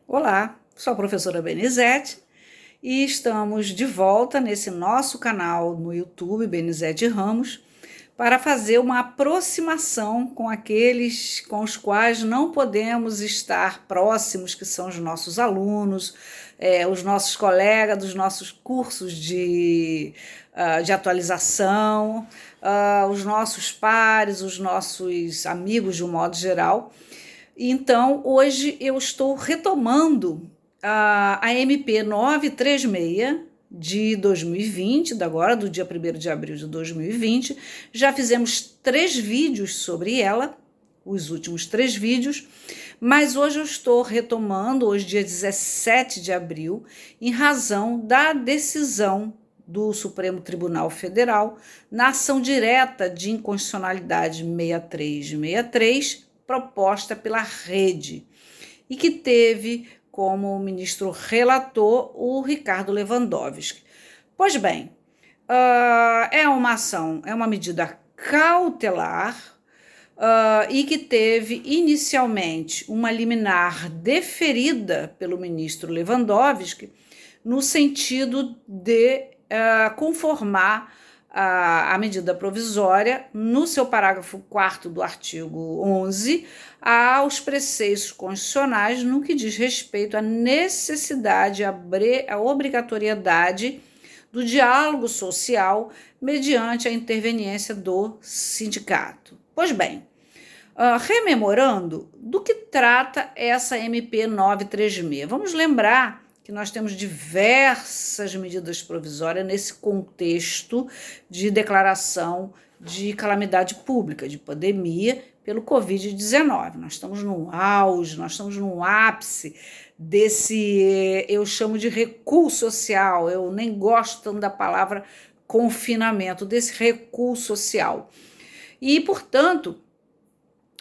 Olá, sou a professora Benizete e estamos de volta nesse nosso canal no YouTube, Benizete Ramos, para fazer uma aproximação com aqueles com os quais não podemos estar próximos, que são os nossos alunos, os nossos colegas dos nossos cursos de atualização, os nossos pares, os nossos amigos de um modo geral. Então, hoje eu estou retomando a MP 936 de 2020, agora do dia 1º de abril de 2020. Já fizemos 3 vídeos sobre ela, os últimos 3 vídeos, mas hoje eu estou retomando, hoje dia 17 de abril, em razão da decisão do Supremo Tribunal Federal na ação direta de inconstitucionalidade 6363, proposta pela Rede, e que teve como ministro relator o Ricardo Lewandowski. Pois bem, é uma medida cautelar e que teve inicialmente uma liminar deferida pelo ministro Lewandowski no sentido de conformar a medida provisória, no seu parágrafo 4º do artigo 11, aos preceitos constitucionais no que diz respeito à necessidade, à obrigatoriedade do diálogo social mediante a interveniência do sindicato. Pois bem, rememorando do que trata essa MP 936, vamos lembrar que nós temos diversas medidas provisórias nesse contexto de declaração de calamidade pública, de pandemia pelo Covid-19. Nós estamos no auge, nós estamos no ápice desse, eu chamo de recuo social, eu nem gosto tanto da palavra confinamento, desse recuo social. E, portanto,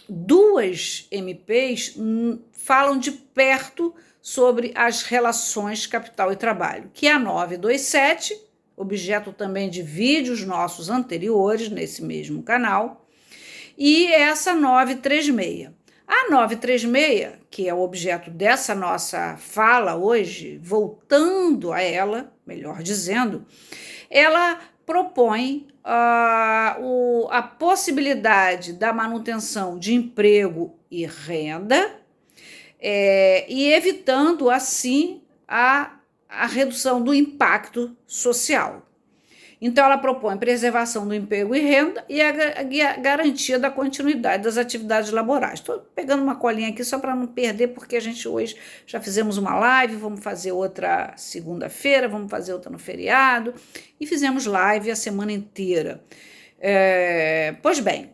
2 MPs falam de perto sobre as relações capital e trabalho, que é a 927, objeto também de vídeos nossos anteriores nesse mesmo canal, e essa 936. A 936, que é o objeto dessa nossa fala hoje, voltando a ela, melhor dizendo, ela propõe a possibilidade da manutenção de emprego e renda, e evitando, assim, a redução do impacto social. Então, ela propõe preservação do emprego e renda e a garantia da continuidade das atividades laborais. Estou pegando uma colinha aqui só para não perder, porque a gente hoje já fizemos uma live, vamos fazer outra segunda-feira, vamos fazer outra no feriado, e fizemos live a semana inteira. Pois bem,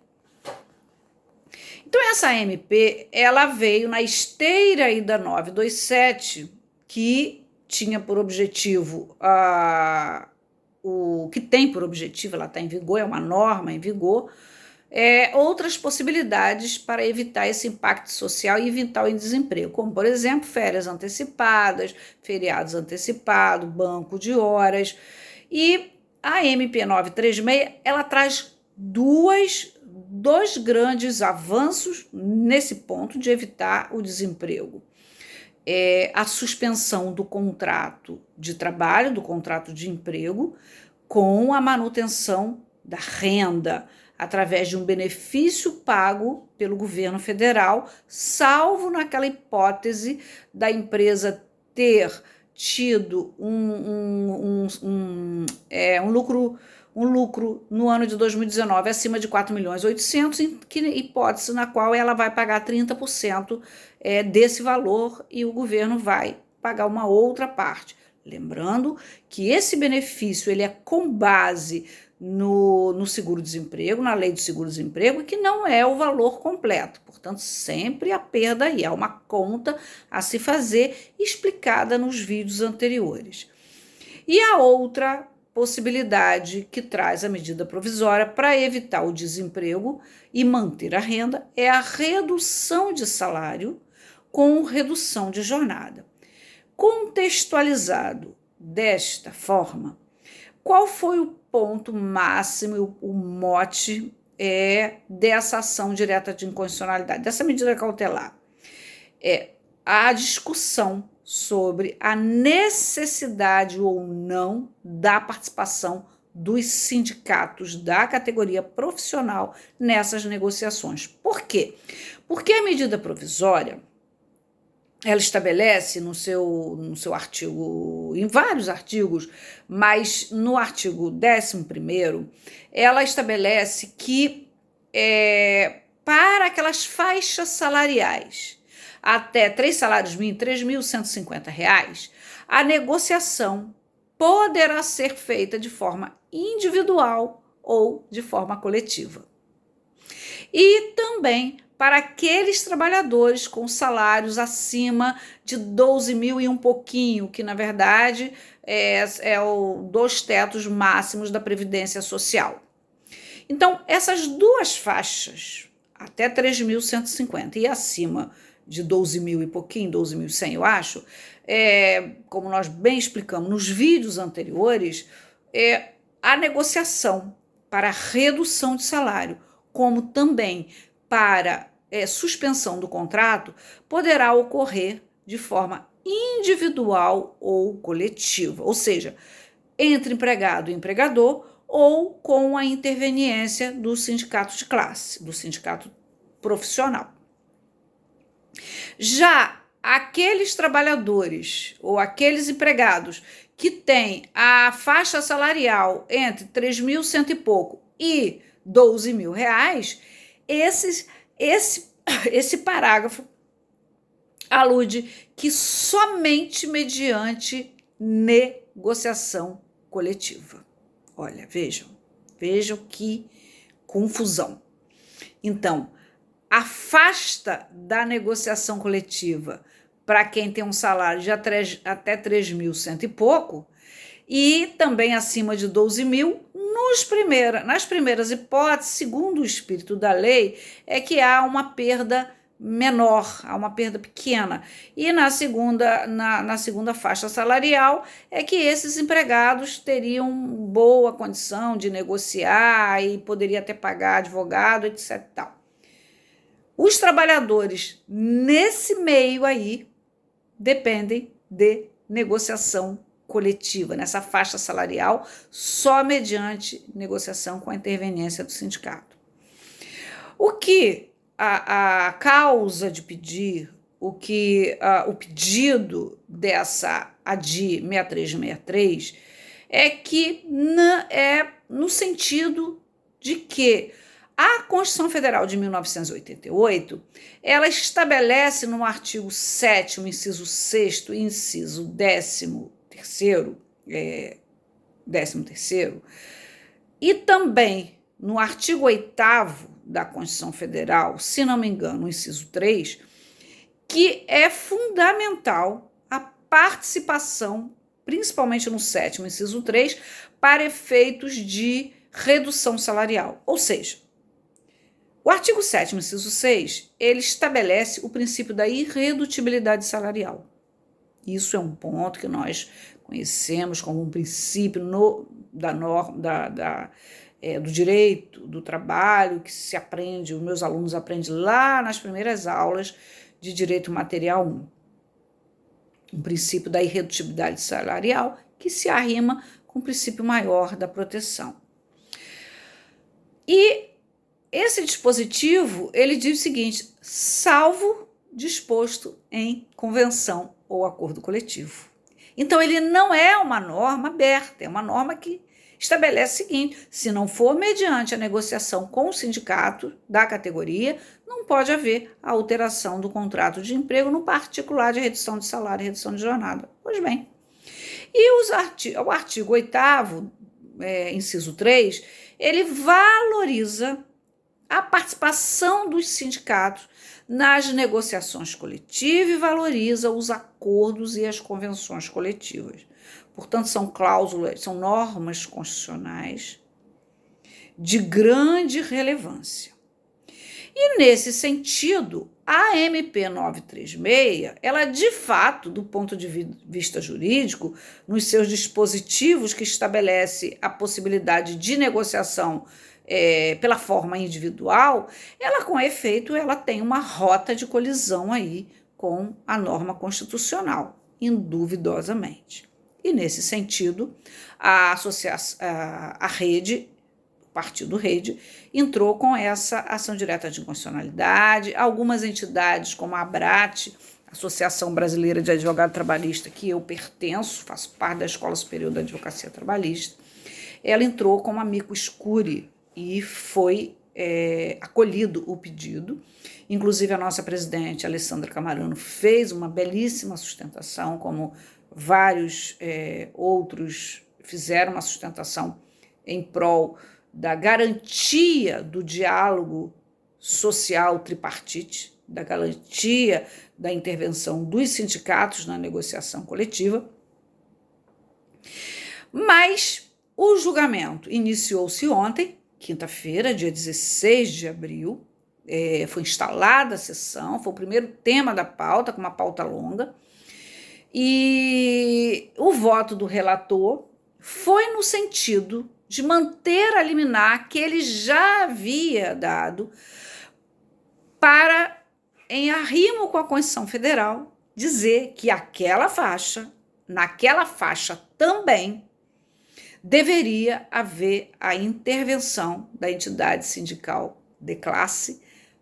então essa MP, ela veio na esteira aí da 927, que tinha por objetivo o que tem por objetivo, ela está em vigor, é uma norma em vigor, outras possibilidades para evitar esse impacto social e evitar o desemprego, como, por exemplo, férias antecipadas, feriados antecipados, banco de horas. E a MP 936, ela traz dois grandes avanços nesse ponto de evitar o desemprego. A suspensão do contrato de trabalho, do contrato de emprego, com a manutenção da renda, através de um benefício pago pelo governo federal, salvo naquela hipótese da empresa ter tido um lucro no ano de 2019 acima de 4.800.000, em que hipótese na qual ela vai pagar 30% desse valor e o governo vai pagar uma outra parte. Lembrando que esse benefício ele é com base no seguro-desemprego, na lei do seguro-desemprego, que não é o valor completo. Portanto, sempre a perda aí, há uma conta a se fazer, explicada nos vídeos anteriores. E a outra possibilidade que traz a medida provisória para evitar o desemprego e manter a renda é a redução de salário com redução de jornada. Contextualizado desta forma, qual foi o ponto máximo, o mote dessa ação direta de inconstitucionalidade, dessa medida cautelar? a discussão sobre a necessidade ou não da participação dos sindicatos da categoria profissional nessas negociações. Por quê? Porque a medida provisória, ela estabelece no seu artigo, em vários artigos, mas no artigo 11º, ela estabelece que para aquelas faixas salariais até 3 salários mínimos, R$3.150, a negociação poderá ser feita de forma individual ou de forma coletiva. E também para aqueles trabalhadores com salários acima de 12 mil e um pouquinho, que na verdade é dos tetos máximos da Previdência Social. Então, essas duas faixas, até 3.150 e acima de 12 mil e pouquinho, 12.100 eu acho, como nós bem explicamos nos vídeos anteriores, a negociação para redução de salário, como também para suspensão do contrato, poderá ocorrer de forma individual ou coletiva, ou seja, entre empregado e empregador ou com a interveniência do sindicato de classe, do sindicato profissional. Já aqueles trabalhadores ou aqueles empregados que têm a faixa salarial entre 3.100 e pouco e 12 mil reais, esse parágrafo alude que somente mediante negociação coletiva. Olha, vejam que confusão. Então, afasta da negociação coletiva para quem tem um salário de até 3.100 e pouco e também acima de 12 mil, nas primeiras hipóteses, segundo o espírito da lei, é que há uma perda menor, há uma perda pequena. E na segunda faixa salarial é que esses empregados teriam boa condição de negociar e poderia até pagar advogado, etc. Tal. Os trabalhadores nesse meio aí dependem de negociação coletiva, nessa faixa salarial, só mediante negociação com a interveniência do sindicato. O que a causa de pedir, o pedido dessa ADI 6363 é que é no sentido de que a Constituição Federal de 1988, ela estabelece no artigo 7º, inciso 6º e inciso 13º, e também no artigo 8º da Constituição Federal, se não me engano, no inciso 3, que é fundamental a participação, principalmente no 7º, inciso 3, para efeitos de redução salarial. Ou seja, o artigo 7º, inciso 6, ele estabelece o princípio da irredutibilidade salarial. Isso é um ponto que nós conhecemos como um princípio do direito, do trabalho, que se aprende, os meus alunos aprendem lá nas primeiras aulas de Direito Material 1. Um princípio da irredutibilidade salarial que se arrima com o princípio maior da proteção. E esse dispositivo, ele diz o seguinte: salvo disposto em convenção ou acordo coletivo. Então, ele não é uma norma aberta, é uma norma que estabelece o seguinte: se não for mediante a negociação com o sindicato da categoria, não pode haver a alteração do contrato de emprego no particular de redução de salário e redução de jornada. Pois bem, e o artigo 8º, inciso 3, ele valoriza a participação dos sindicatos nas negociações coletivas e valoriza os acordos e as convenções coletivas. Portanto, são cláusulas, são normas constitucionais de grande relevância. E, nesse sentido, a MP 936, ela, de fato, do ponto de vista jurídico, nos seus dispositivos que estabelece a possibilidade de negociação pela forma individual, ela, com efeito, ela tem uma rota de colisão aí com a norma constitucional, induvidosamente. E, nesse sentido, a Rede, o Partido Rede, entrou com essa ação direta de inconstitucionalidade. Algumas entidades, como a ABRAT, Associação Brasileira de Advogado Trabalhista, que eu pertenço, faço parte da Escola Superior da Advocacia Trabalhista, ela entrou como amicus curiae e foi acolhido o pedido. Inclusive, a nossa presidente, Alessandra Camarano, fez uma belíssima sustentação, como vários outros fizeram uma sustentação em prol da garantia do diálogo social tripartite, da garantia da intervenção dos sindicatos na negociação coletiva. Mas o julgamento iniciou-se ontem, quinta-feira, dia 16 de abril, foi instalada a sessão, foi o primeiro tema da pauta, com uma pauta longa, e o voto do relator foi no sentido de manter a liminar que ele já havia dado para, em arrimo com a Constituição Federal, dizer que naquela faixa também, deveria haver a intervenção da entidade sindical de classe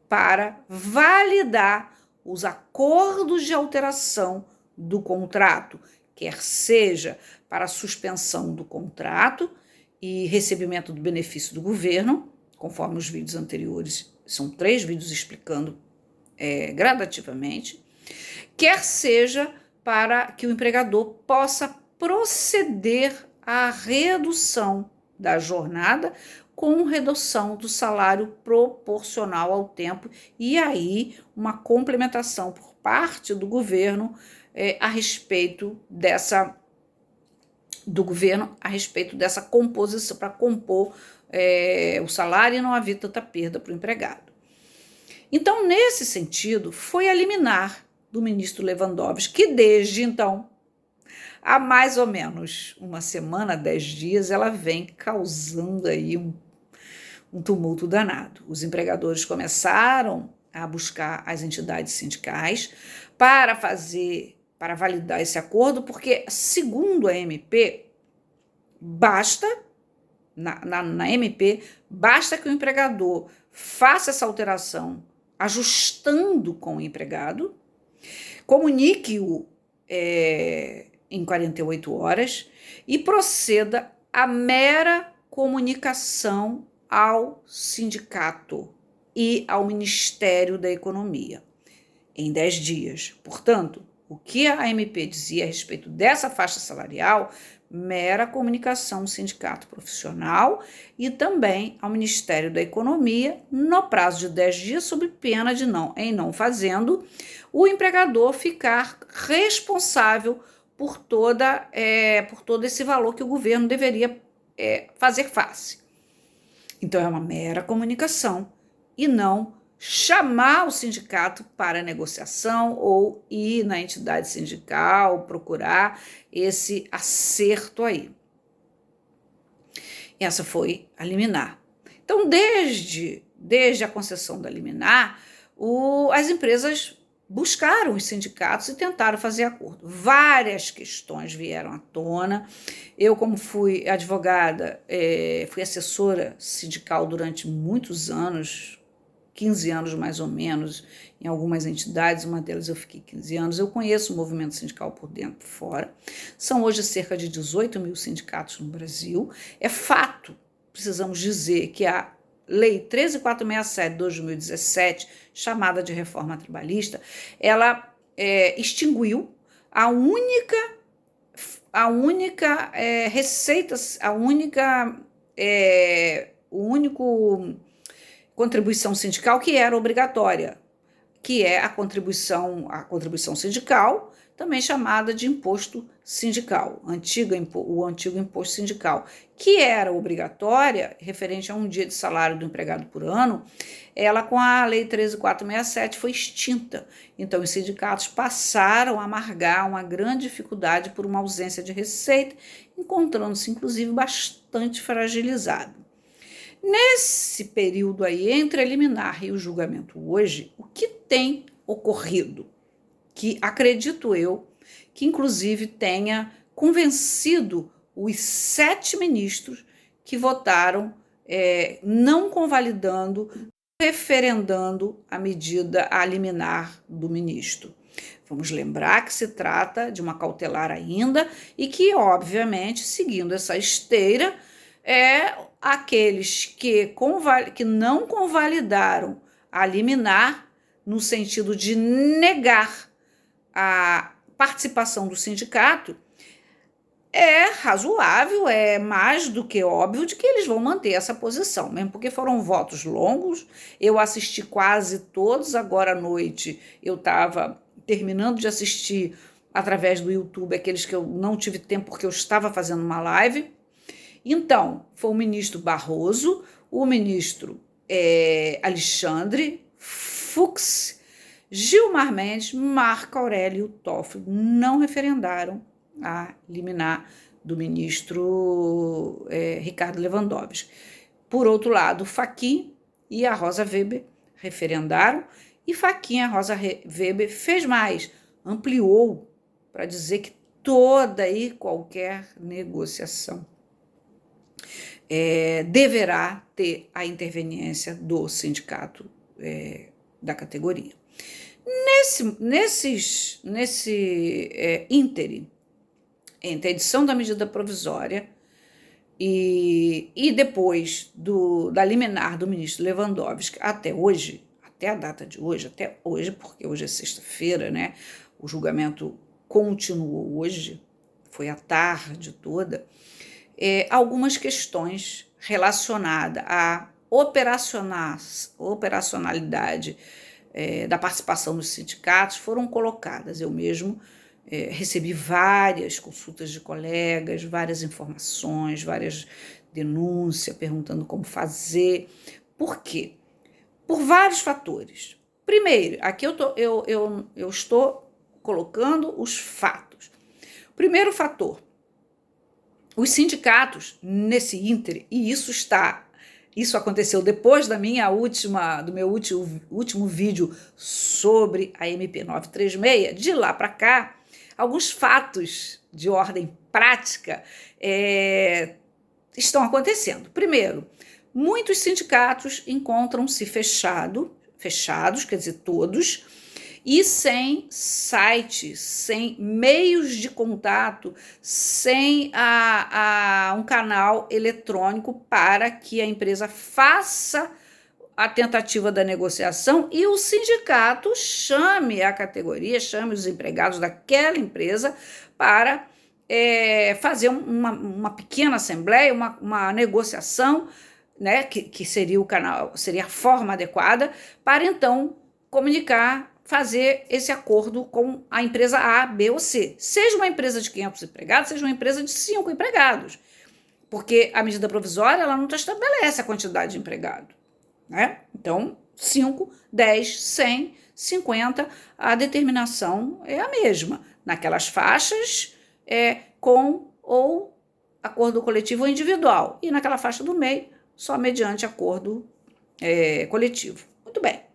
para validar os acordos de alteração do contrato, quer seja para a suspensão do contrato e recebimento do benefício do governo, conforme os vídeos anteriores, são 3 vídeos explicando gradativamente, quer seja para que o empregador possa proceder à redução da jornada com redução do salário proporcional ao tempo e aí uma complementação por parte do governo a respeito dessa composição, para compor o salário e não haver tanta perda para o empregado. Então, nesse sentido, foi a liminar do ministro Lewandowski, que desde então, há mais ou menos uma semana, 10 dias, ela vem causando aí um tumulto danado. Os empregadores começaram a buscar as entidades sindicais para validar esse acordo, porque, segundo a MP, na MP, basta que o empregador faça essa alteração ajustando com o empregado, comunique-o em 48 horas e proceda à mera comunicação ao sindicato e ao Ministério da Economia em 10 dias. Portanto, o que a AMP dizia a respeito dessa faixa salarial, mera comunicação ao sindicato profissional e também ao Ministério da Economia no prazo de 10 dias, sob pena de em não fazendo, o empregador ficar responsável por todo esse valor que o governo deveria fazer face. Então, é uma mera comunicação e não chamar o sindicato para negociação ou ir na entidade sindical, procurar esse acerto aí. Essa foi a liminar. Então, desde a concessão da liminar, as empresas buscaram os sindicatos e tentaram fazer acordo. Várias questões vieram à tona. Eu, como fui advogada, fui assessora sindical durante muitos anos, 15 anos mais ou menos, em algumas entidades, uma delas eu fiquei 15 anos. Eu conheço o movimento sindical por dentro e por fora. São hoje cerca de 18 mil sindicatos no Brasil. É fato, precisamos dizer, que a Lei 13.467 de 2017, chamada de reforma trabalhista, ela extinguiu o único contribuição sindical que era obrigatória, que é a contribuição sindical, também chamada de imposto sindical, o antigo imposto sindical, que era obrigatória, referente a um dia de salário do empregado por ano. Ela, com a Lei 13.467, foi extinta. Então, os sindicatos passaram a amargar uma grande dificuldade por uma ausência de receita, encontrando-se, inclusive, bastante fragilizado. Nesse período aí, entre a liminar e o julgamento hoje, o que tem ocorrido? que acredito eu, que inclusive tenha convencido os 7 ministros que votaram não convalidando, referendando a medida a liminar do ministro. Vamos lembrar que se trata de uma cautelar ainda e que, obviamente, seguindo essa esteira, aqueles que não convalidaram a liminar, no sentido de negar a participação do sindicato, é razoável, é mais do que óbvio de que eles vão manter essa posição, mesmo porque foram votos longos. Eu assisti quase todos, agora à noite eu estava terminando de assistir através do YouTube, aqueles que eu não tive tempo porque eu estava fazendo uma live. Então, foi o ministro Barroso, o ministro Alexandre, Fux, Gilmar Mendes, Marco Aurélio Toffoli não referendaram a liminar do ministro Ricardo Lewandowski. Por outro lado, Fachin e a Rosa Weber referendaram, e Fachin e a Rosa Weber fez mais, ampliou para dizer que toda e qualquer negociação deverá ter a interveniência do sindicato da categoria. Nesse ínterim, entre a edição da medida provisória e depois da liminar do ministro Lewandowski até hoje, até a data de hoje, porque hoje é sexta-feira, né? O julgamento continuou hoje, foi a tarde toda, algumas questões relacionadas à operacionalidade da participação dos sindicatos foram colocadas. Eu mesmo recebi várias consultas de colegas, várias informações, várias denúncias perguntando como fazer. Por quê? Por vários fatores. Primeiro, aqui eu estou colocando os fatos. Primeiro fator, os sindicatos nesse ínterim, e isso aconteceu depois do meu último vídeo sobre a MP 936, de lá para cá, alguns fatos de ordem prática estão acontecendo. Primeiro, muitos sindicatos encontram-se fechados, quer dizer, todos, e sem site, sem meios de contato, sem um canal eletrônico para que a empresa faça a tentativa da negociação e o sindicato chame a categoria, chame os empregados daquela empresa para fazer uma pequena assembleia, uma negociação, né, que seria o canal, seria a forma adequada para então comunicar, fazer esse acordo com a empresa A, B ou C. Seja uma empresa de 500 empregados, seja uma empresa de 5 empregados. Porque a medida provisória ela não estabelece a quantidade de empregado, né? Então, 5, 10, 100, 50, a determinação é a mesma. Naquelas faixas, com ou acordo coletivo ou individual. E naquela faixa do meio, só mediante acordo coletivo. Muito bem.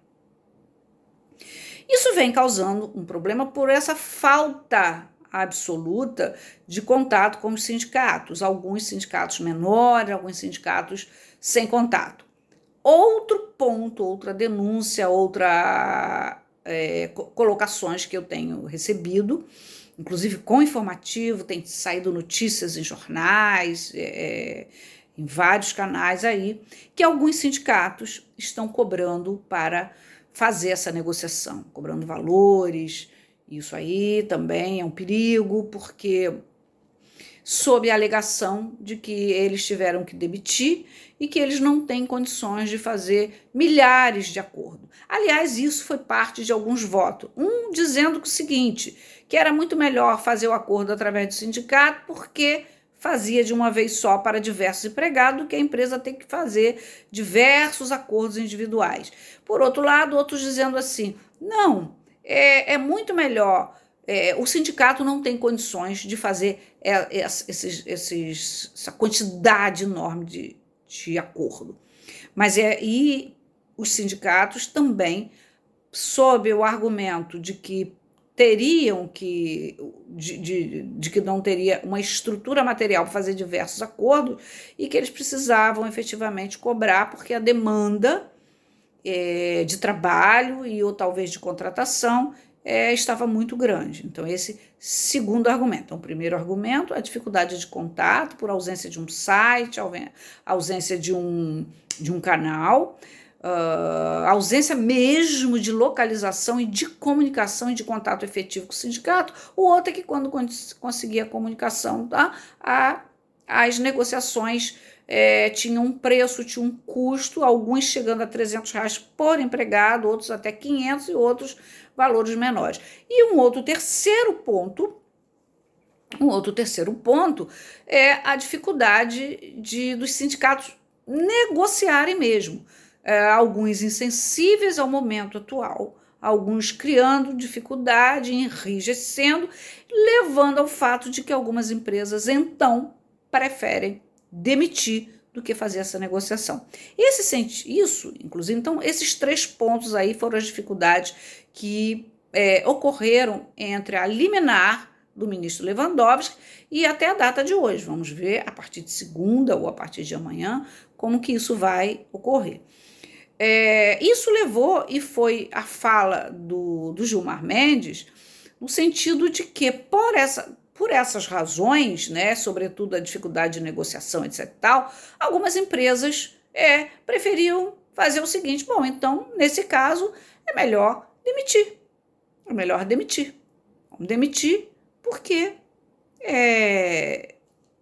Isso vem causando um problema por essa falta absoluta de contato com os sindicatos, alguns sindicatos menores, alguns sindicatos sem contato. Outro ponto, outra denúncia, colocações que eu tenho recebido, inclusive com informativo, tem saído notícias em jornais, em vários canais aí, que alguns sindicatos estão cobrando para fazer essa negociação, cobrando valores. Isso aí também é um perigo, porque sob a alegação de que eles tiveram que demitir e que eles não têm condições de fazer milhares de acordos. Aliás, isso foi parte de alguns votos. Dizendo o seguinte, que era muito melhor fazer o acordo através do sindicato, porque fazia de uma vez só para diversos empregados do que a empresa ter que fazer diversos acordos individuais. Por outro lado, outros dizendo assim, não, é muito melhor, o sindicato não tem condições de fazer essa quantidade enorme de acordo. Mas e os sindicatos também, sob o argumento de que teriam que, de que não teria uma estrutura material para fazer diversos acordos e que eles precisavam efetivamente cobrar, porque a demanda de trabalho e ou talvez de contratação estava muito grande. Então, esse segundo argumento. Então, o primeiro argumento, a dificuldade de contato por ausência de um site, ausência de um canal, ausência mesmo de localização e de comunicação e de contato efetivo com o sindicato. O outro é que quando conseguia a comunicação, as negociações tinham um preço, tinham um custo, alguns chegando a R$300 por empregado, outros até 500 e outros valores menores. E um outro terceiro ponto é a dificuldade dos sindicatos negociarem mesmo. Alguns insensíveis ao momento atual, alguns criando dificuldade, enrijecendo, levando ao fato de que algumas empresas, então, preferem demitir do que fazer essa negociação. Isso, inclusive, então, esses 3 pontos aí foram as dificuldades que ocorreram entre a liminar do ministro Lewandowski e até a data de hoje. Vamos ver a partir de segunda ou a partir de amanhã como que isso vai ocorrer. Isso levou, e foi a fala do Gilmar Mendes, no sentido de que, por essas razões, né, sobretudo a dificuldade de negociação, etc. tal, algumas empresas preferiam fazer o seguinte: bom, então, nesse caso, é melhor demitir. Vamos demitir porque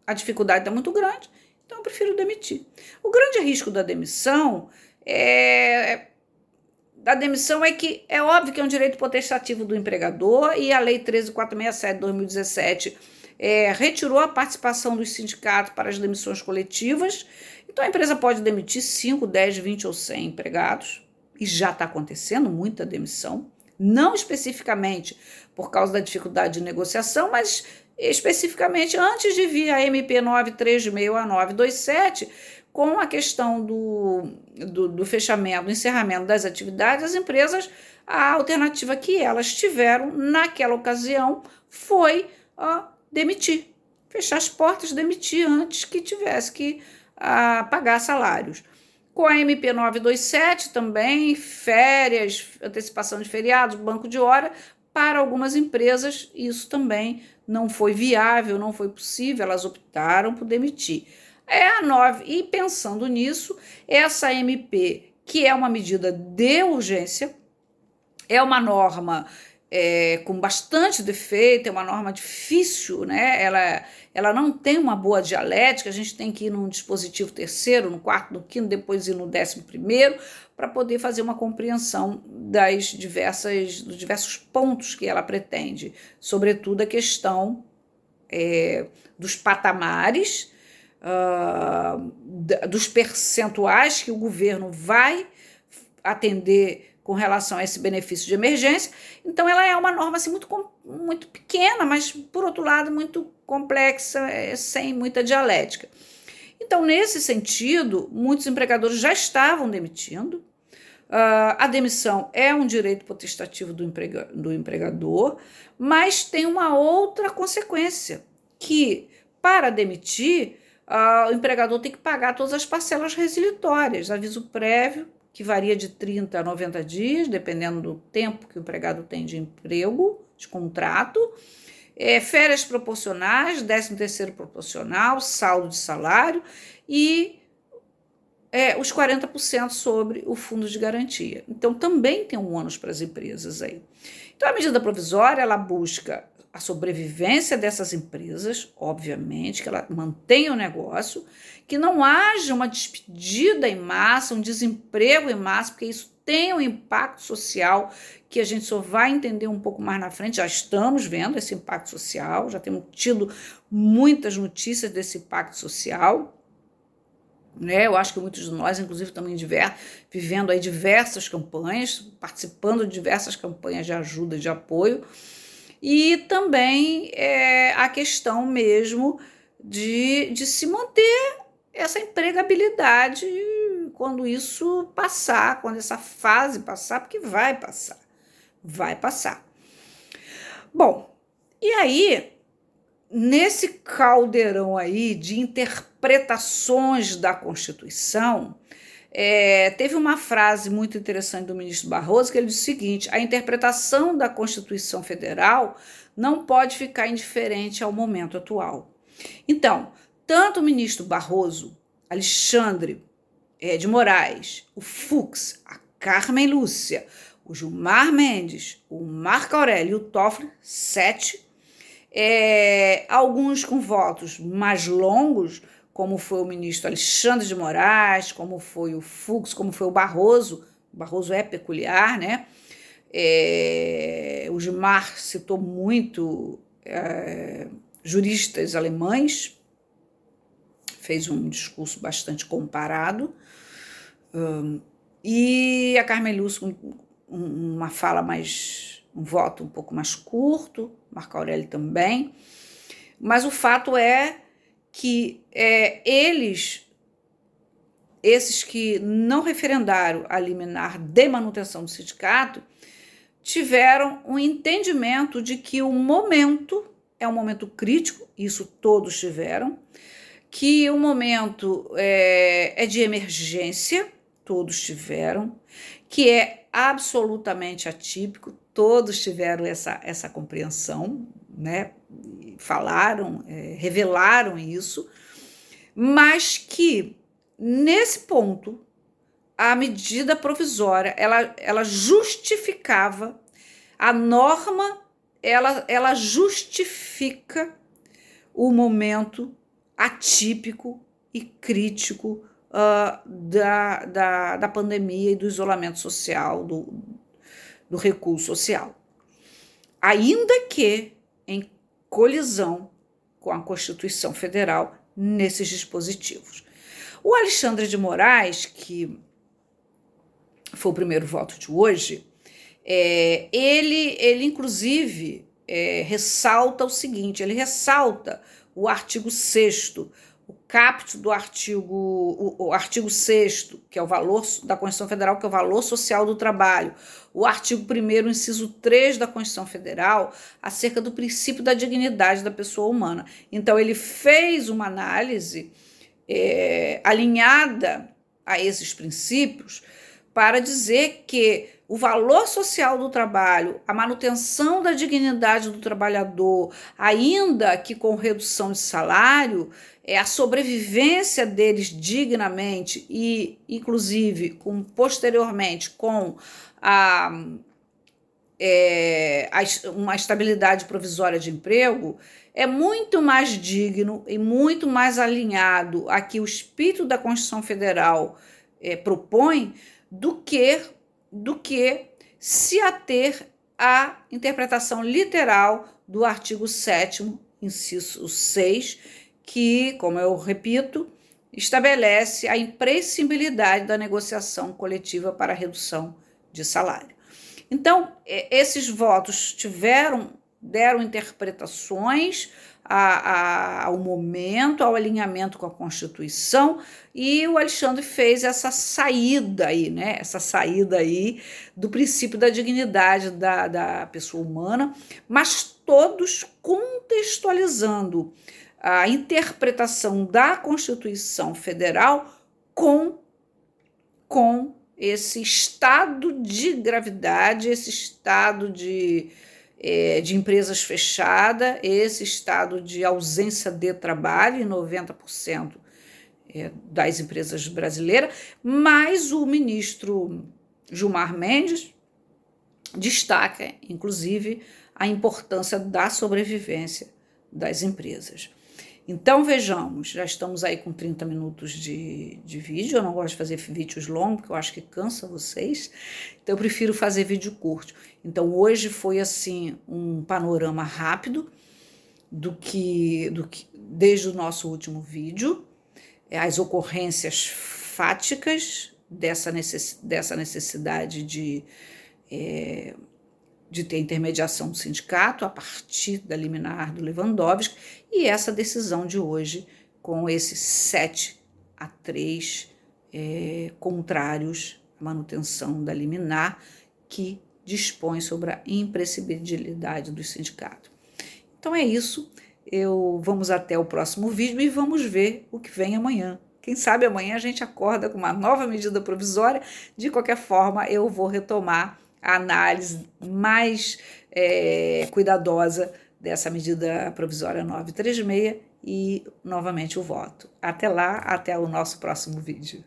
a dificuldade está muito grande, então eu prefiro demitir. O grande risco da demissão é que é óbvio que é um direito potestativo do empregador, e a Lei 13.467 de 2017 retirou a participação dos sindicatos para as demissões coletivas. Então a empresa pode demitir 5, 10, 20 ou 100 empregados, e já está acontecendo muita demissão, não especificamente por causa da dificuldade de negociação, mas especificamente antes de vir a MP 936 a 927, com a questão do fechamento, do encerramento das atividades, as empresas, a alternativa que elas tiveram naquela ocasião foi demitir, fechar as portas, demitir antes que tivesse que pagar salários. Com a MP 927 também, férias, antecipação de feriados, banco de hora, para algumas empresas isso também não foi viável, não foi possível, elas optaram por demitir. E pensando nisso, essa MP, que é uma medida de urgência, é uma norma com bastante defeito, é uma norma difícil, né? Ela não tem uma boa dialética, a gente tem que ir num dispositivo terceiro, no quarto, no quinto, depois ir no 11º, para poder fazer uma compreensão dos diversos pontos que ela pretende, sobretudo a questão dos patamares, dos percentuais que o governo vai atender com relação a esse benefício de emergência. Então, ela é uma norma assim, muito pequena, mas, por outro lado, muito complexa, sem muita dialética. Então, nesse sentido, muitos empregadores já estavam demitindo. A demissão é um direito potestativo do empregador, mas tem uma outra consequência, que, para demitir, o empregador tem que pagar todas as parcelas resilitórias, aviso prévio, que varia de 30 a 90 dias, dependendo do tempo que o empregado tem de emprego, de contrato, férias proporcionais, 13º proporcional, saldo de salário e os 40% sobre o fundo de garantia. Então, também tem um ônus para as empresas aí. Então, a medida provisória, ela busca a sobrevivência dessas empresas, obviamente, que ela mantenha o negócio, que não haja uma despedida em massa, um desemprego em massa, porque isso tem um impacto social que a gente só vai entender um pouco mais na frente. Já estamos vendo esse impacto social, já temos tido muitas notícias desse impacto social, né? Eu acho que muitos de nós, inclusive, também vivendo aí diversas campanhas, participando de diversas campanhas de ajuda, de apoio, e também a questão mesmo de se manter essa empregabilidade quando isso passar, quando essa fase passar, porque vai passar. Bom, e aí, nesse caldeirão aí de interpretações da Constituição, teve uma frase muito interessante do ministro Barroso que ele disse o seguinte: a interpretação da Constituição Federal não pode ficar indiferente ao momento atual. Então, tanto o ministro Barroso, Alexandre de Moraes, o Fux, a Carmen Lúcia, o Gilmar Mendes, o Marco Aurélio e o Toffoli, 7, alguns com votos mais longos, como foi o ministro Alexandre de Moraes, como foi o Fux, como foi o Barroso. O Barroso é peculiar, né? O Gilmar citou muito juristas alemães, fez um discurso bastante comparado, e a Carmen Lúcia uma fala mais, um voto um pouco mais curto, Marco Aurélio também, mas o fato é que esses que não referendaram a liminar de manutenção do sindicato, tiveram um entendimento de que o momento é um momento crítico, isso todos tiveram, que o momento é de emergência, todos tiveram, que é absolutamente atípico, todos tiveram essa compreensão, né? Falaram, revelaram isso, mas que, nesse ponto, a medida provisória, ela justificava, a norma, ela justifica o momento atípico e crítico da pandemia e do isolamento social, do recuo social. Ainda que em colisão com a Constituição Federal nesses dispositivos. O Alexandre de Moraes, que foi o primeiro voto de hoje, ele inclusive ressalta o seguinte, ele ressalta o artigo 6º, o caput do o artigo 6º, que é o valor da Constituição Federal, que é o valor social do trabalho, o artigo 1º, inciso 3 da Constituição Federal, acerca do princípio da dignidade da pessoa humana. Então, ele fez uma análise alinhada a esses princípios para dizer que o valor social do trabalho, a manutenção da dignidade do trabalhador, ainda que com redução de salário, a sobrevivência deles dignamente e, inclusive, posteriormente, com uma estabilidade provisória de emprego, é muito mais digno e muito mais alinhado a que o espírito da Constituição Federal propõe do que se ater à interpretação literal do artigo 7º, inciso 6, que, como eu repito, estabelece a imprescindibilidade da negociação coletiva para a redução de salário. Então, esses votos deram interpretações ao momento, ao alinhamento com a Constituição, e o Alexandre fez essa saída aí, né? Essa saída aí do princípio da dignidade da pessoa humana, mas todos contextualizando a interpretação da Constituição Federal com esse estado de gravidade, esse estado de empresas fechadas, esse estado de ausência de trabalho em 90% das empresas brasileiras, mas o ministro Gilmar Mendes destaca, inclusive, a importância da sobrevivência das empresas. Então, vejamos, já estamos aí com 30 minutos de vídeo. Eu não gosto de fazer vídeos longos, porque eu acho que cansa vocês. Então, eu prefiro fazer vídeo curto. Então, hoje foi, assim, um panorama rápido do que desde o nosso último vídeo, as ocorrências fáticas dessa necessidade de ter intermediação do sindicato a partir da liminar do Lewandowski e essa decisão de hoje com esses 7-3 contrários à manutenção da liminar que dispõe sobre a imprescindibilidade do sindicato. Então é isso, vamos até o próximo vídeo e vamos ver o que vem amanhã. Quem sabe amanhã a gente acorda com uma nova medida provisória. De qualquer forma, eu vou retomar a análise mais cuidadosa dessa medida provisória 936 e novamente o voto. Até lá, até o nosso próximo vídeo.